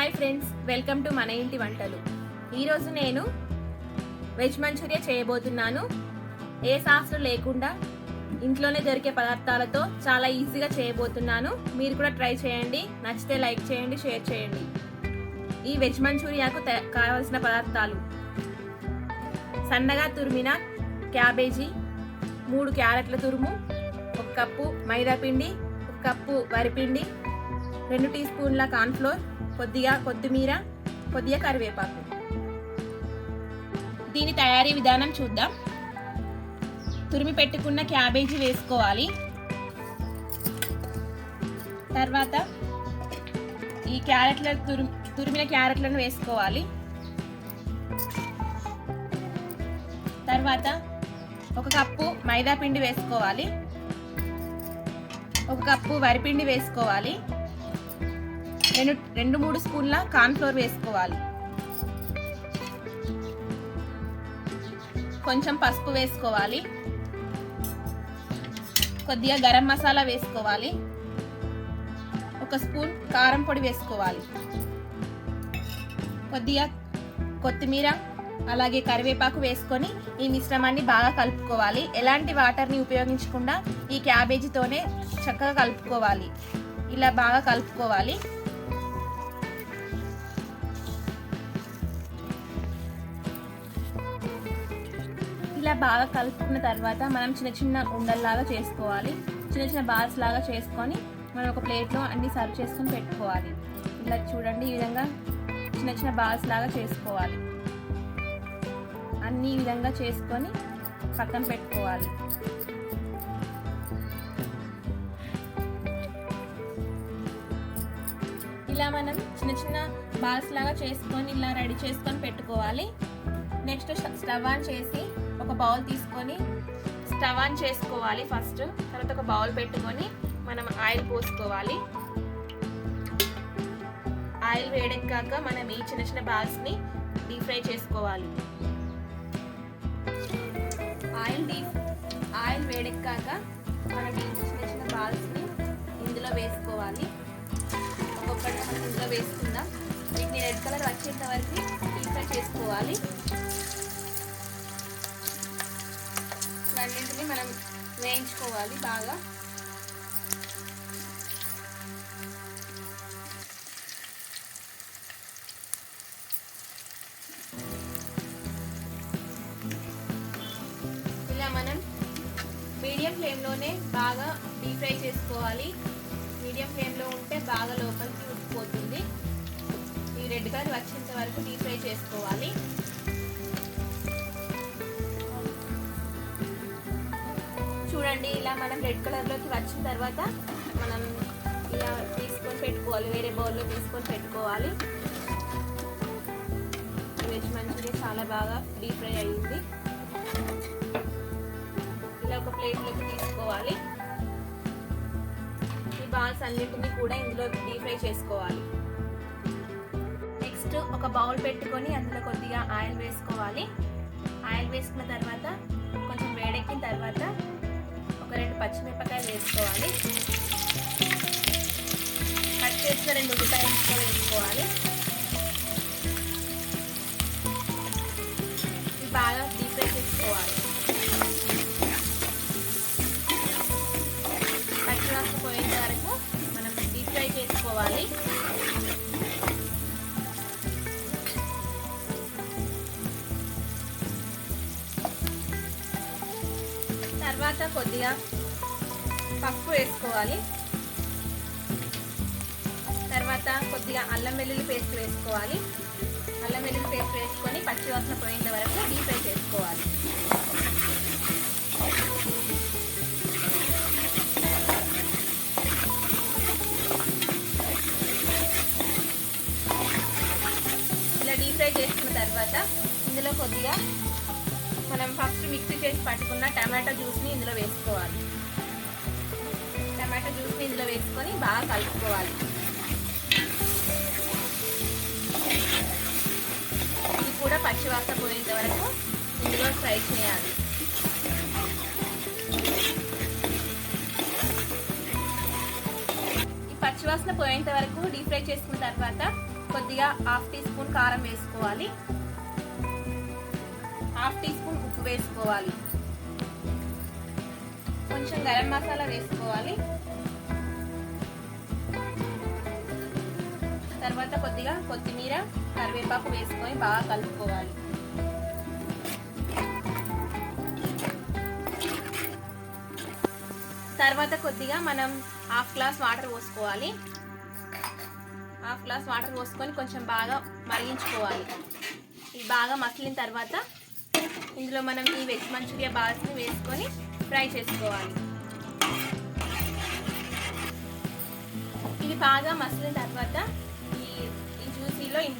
Hi friends, welcome to మన ఇంటి వంటలు. ఈరోజు నేను వెజ్ మంచూరియా చేయబోతున్నాను. ఏ సాస్లు లేకుండా ఇంట్లోనే దొరికే పదార్థాలతో చాలా ఈజీగా చేయబోతున్నాను. మీరు కూడా ట్రై చేయండి. నచ్చితే లైక్ చేయండి, షేర్ చేయండి. ఈ వెజ్ మంచూరియాకు కావాల్సిన పదార్థాలు: సన్నగా తురిమిన క్యాబేజీ, 3 క్యారెట్ల తురుము, 1 కప్పు మైదా పిండి, 1 కప్పు వరిపిండి, 2 టీ స్పూన్ల కార్న్ఫ్లోర్, కొద్దిగా కొత్తిమీర, కొద్దిగా కరివేపాకు. దీని తయారీ విధానం చూద్దాం. తురిమి పెట్టుకున్న క్యాబేజీ వేసుకోవాలి. తర్వాత ఈ తురిమిన క్యారెట్లను వేసుకోవాలి. తర్వాత 1 కప్పు మైదా పిండి వేసుకోవాలి. 1 కప్పు వరిపిండి వేసుకోవాలి. 2-3 స్పూన్ల కార్న్ఫ్లోర్ వేసుకోవాలి. కొంచెం పసుపు వేసుకోవాలి. కొద్దిగా గరం మసాలా వేసుకోవాలి. 1 స్పూన్ కారం పొడి వేసుకోవాలి. కొద్దిగా కొత్తిమీర అలాగే కరివేపాకు వేసుకొని ఈ మిశ్రమాన్ని బాగా కలుపుకోవాలి. ఎలాంటి వాటర్ని ఉపయోగించకుండా ఈ క్యాబేజీతోనే చక్కగా కలుపుకోవాలి. ఇలా బాగా కలుపుకోవాలి. ఇలా బాగా కలుపుకున్న తర్వాత మనం చిన్న చిన్న ఉండల్లాగా చేసుకోవాలి. చిన్న చిన్న బాల్స్ లాగా చేసుకొని మనం ఒక ప్లేట్లో అన్ని సర్వ్ చేసుకొని పెట్టుకోవాలి. ఇలా చూడండి, ఈ విధంగా చిన్న చిన్న బాల్స్ లాగా చేసుకోవాలి. అన్ని ఈ విధంగా చేసుకొని పక్కన పెట్టుకోవాలి. ఇలా మనం చిన్న చిన్న బాల్స్ లాగా చేసుకొని ఇలా రెడీ చేసుకొని పెట్టుకోవాలి. నెక్స్ట్ స్టవ్ ఆన్ చేసి ఒక బౌల్ తీసుకొని స్టవ్ ఆన్ చేసుకోవాలి ఫస్ట్. తర్వాత ఒక బౌల్ పెట్టుకొని మనం ఆయిల్ పోసుకోవాలి. ఆయిల్ వేడెక్కాక మనం ఈ చిన్న చిన్న బాల్స్ని డీప్ ఫ్రై చేసుకోవాలి. ఆయిల్ వేడెక్కాక మనం ఈ చిన్న చిన్న బాల్స్ని ఇందులో వేసుకోవాలి. ఒక్కొక్కటి మనం ఇందులో వేసుకుందాం. వీటిని రెడ్ కలర్ వచ్చేంత వరకు డీప్ ఫ్రై చేసుకోవాలి. అన్నింటినీ మనం వేయించుకోవాలి బాగా. ఇలా మనం మీడియం ఫ్లేమ్లోనే బాగా డీప్ ఫ్రై చేసుకోవాలి. మీడియం ఫ్లేమ్లో ఉంటే బాగా లోపలికి ఉడికిపోతుంది. ఈ రెడ్ కలర్ వచ్చేంత వరకు డీప్ ఫ్రై చేసుకోవాలి. చూడండి, ఇలా మనం రెడ్ కలర్లోకి వచ్చిన తర్వాత మనం ఇలా తీసుకొని పెట్టుకోవాలి. వేరే బౌల్లో తీసుకొని పెట్టుకోవాలి. వెజ్ మంచూరియా చాలా బాగా డీప్ ఫ్రై అయ్యింది. ఇలా ఒక ప్లేట్లోకి తీసుకోవాలి. ఈ బాల్స్ అన్నిటినీ కూడా ఇందులో డీప్ ఫ్రై చేసుకోవాలి. నెక్స్ట్ ఒక బౌల్ పెట్టుకొని అందులో కొద్దిగా ఆయిల్ వేసుకోవాలి. ఆయిల్ వేసుకున్న తర్వాత కొంచెం వేడెక్కిన తర్వాత 2 పచ్చిమిరపకాయలు వేసుకోవాలి. కట్ చేసిన 2 ఉల్లిపాయలు వేసుకోవాలి. ఇది బాగా డీప్ ఫ్రై చేసుకోవాలి. పచ్చివాసన పోయేంత వరకు మనం డీప్ ఫ్రై చేసుకోవాలి. తర్వాత కొద్దిగా పసుపు వేసుకోవాలి. తర్వాత కొద్దిగా అల్లం వెల్లుల్లి పేస్ట్ వేసుకోవాలి. అల్లం వెల్లుల్లి పేస్ట్ వేసుకొని పచ్చివాసన పోయేంత వరకు డీప్ ఫ్రై చేసుకోవాలి. ఇలా డీప్ ఫ్రై చేసుకున్న తర్వాత ఇందులో కొద్దిగా మనం ఫస్ట్ మిక్సీ చేసి పట్టుకున్న టమాటో జ్యూస్ని ఇందులో వేసుకోవాలి. టమాటో జ్యూస్ని ఇందులో వేసుకొని బాగా కలుపుకోవాలి. ఇది కూడా పచ్చివాసన పోయేంత వరకు ఇందులో ఫ్రై చేయాలి. ఈ పచ్చివాసన పోయేంత వరకు డీప్ ఫ్రై చేసుకున్న తర్వాత కొద్దిగా హాఫ్ టీ స్పూన్ కారం వేసుకోవాలి, హాఫ్ టీ స్పూన్ ఉప్పు వేసుకోవాలి, కొంచెం గరం మసాలా వేసుకోవాలి, తర్వాత కొద్దిగా కొత్తిమీర కరివేపాకు వేసుకొని బాగా కలుపుకోవాలి. తర్వాత కొద్దిగా మనం హాఫ్ గ్లాస్ వాటర్ పోసుకోవాలి. హాఫ్ గ్లాస్ వాటర్ పోసుకొని కొంచెం బాగా మరిగించుకోవాలి. ఇది బాగా మసిలిన తర్వాత ఇందులో మనం ఈ వెజ్ మంచూరియా బాల్స్ని వేసుకొని ఫ్రై చేసుకోవాలి. ఇది బాగా మసిలిన తర్వాత ఈ జ్యూసీలో ఈ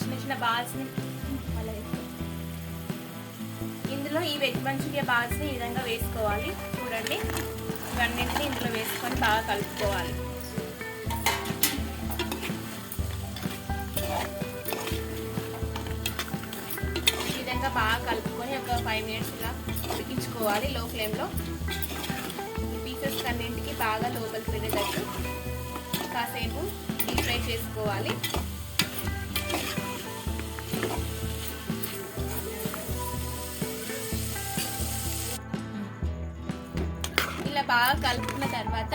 చిన్న చిన్న బాల్స్ని ఇందులో ఈ వెజ్ మంచూరియా బాల్స్ని ఈ విధంగా వేసుకోవాలి. చూడండి, ఇవన్నింటినీ ఇందులో వేసుకొని బాగా కలుపుకోవాలి. ఈ విధంగా బాగా కలుపుకొని ఒక 5 minutes ఇలా ఉడికించుకోవాలి లో ఫ్లేమ్లో. ఈ పీసెస్ అన్నింటికి బాగా లోపలికి వెళ్ళేటట్టు కాసేపు డీప్ ఫ్రై చేసుకోవాలి. ఇలా బాగా కలుపుకున్న తర్వాత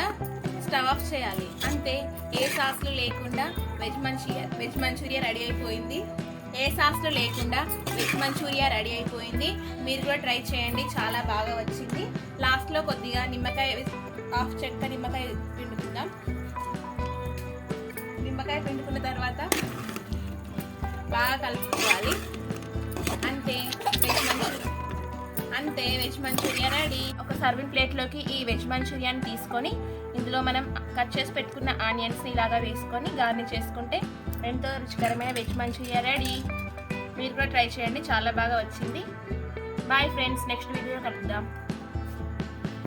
స్టవ్ ఆఫ్ చేయాలి. అంతే, ఏ సాస్లు లేకుండా వెజ్ మంచూరియా రెడీ అయిపోయింది. ఏ సాస్లు లేకుండా వెజ్ మంచూరియా రెడీ అయిపోయింది. మీరు కూడా ట్రై చేయండి, చాలా బాగా వచ్చింది. లాస్ట్లో కొద్దిగా నిమ్మకాయ, హాఫ్ చెక్క నిమ్మకాయ పిండుకుందాం. నిమ్మకాయ పిండుకున్న తర్వాత బాగా కలుపుకోవాలి. అంతే వెజ్ మంచూరియా రెడీ. ఒక సర్వింగ్ ప్లేట్లోకి ఈ వెజ్ మంచూరియాని తీసుకొని ఇందులో మనం కట్ చేసి పెట్టుకున్న ఆనియన్స్ని ఇలాగా వేసుకొని గార్నిష్ చేసుకుంటే ఎంతో రుచికరమైన వెజ్ మంచూరియా రెడీ. మీరు కూడా ట్రై చేయండి, చాలా బాగా వచ్చింది. బాయ్ ఫ్రెండ్స్, నెక్స్ట్ వీడియో కలుద్దాం.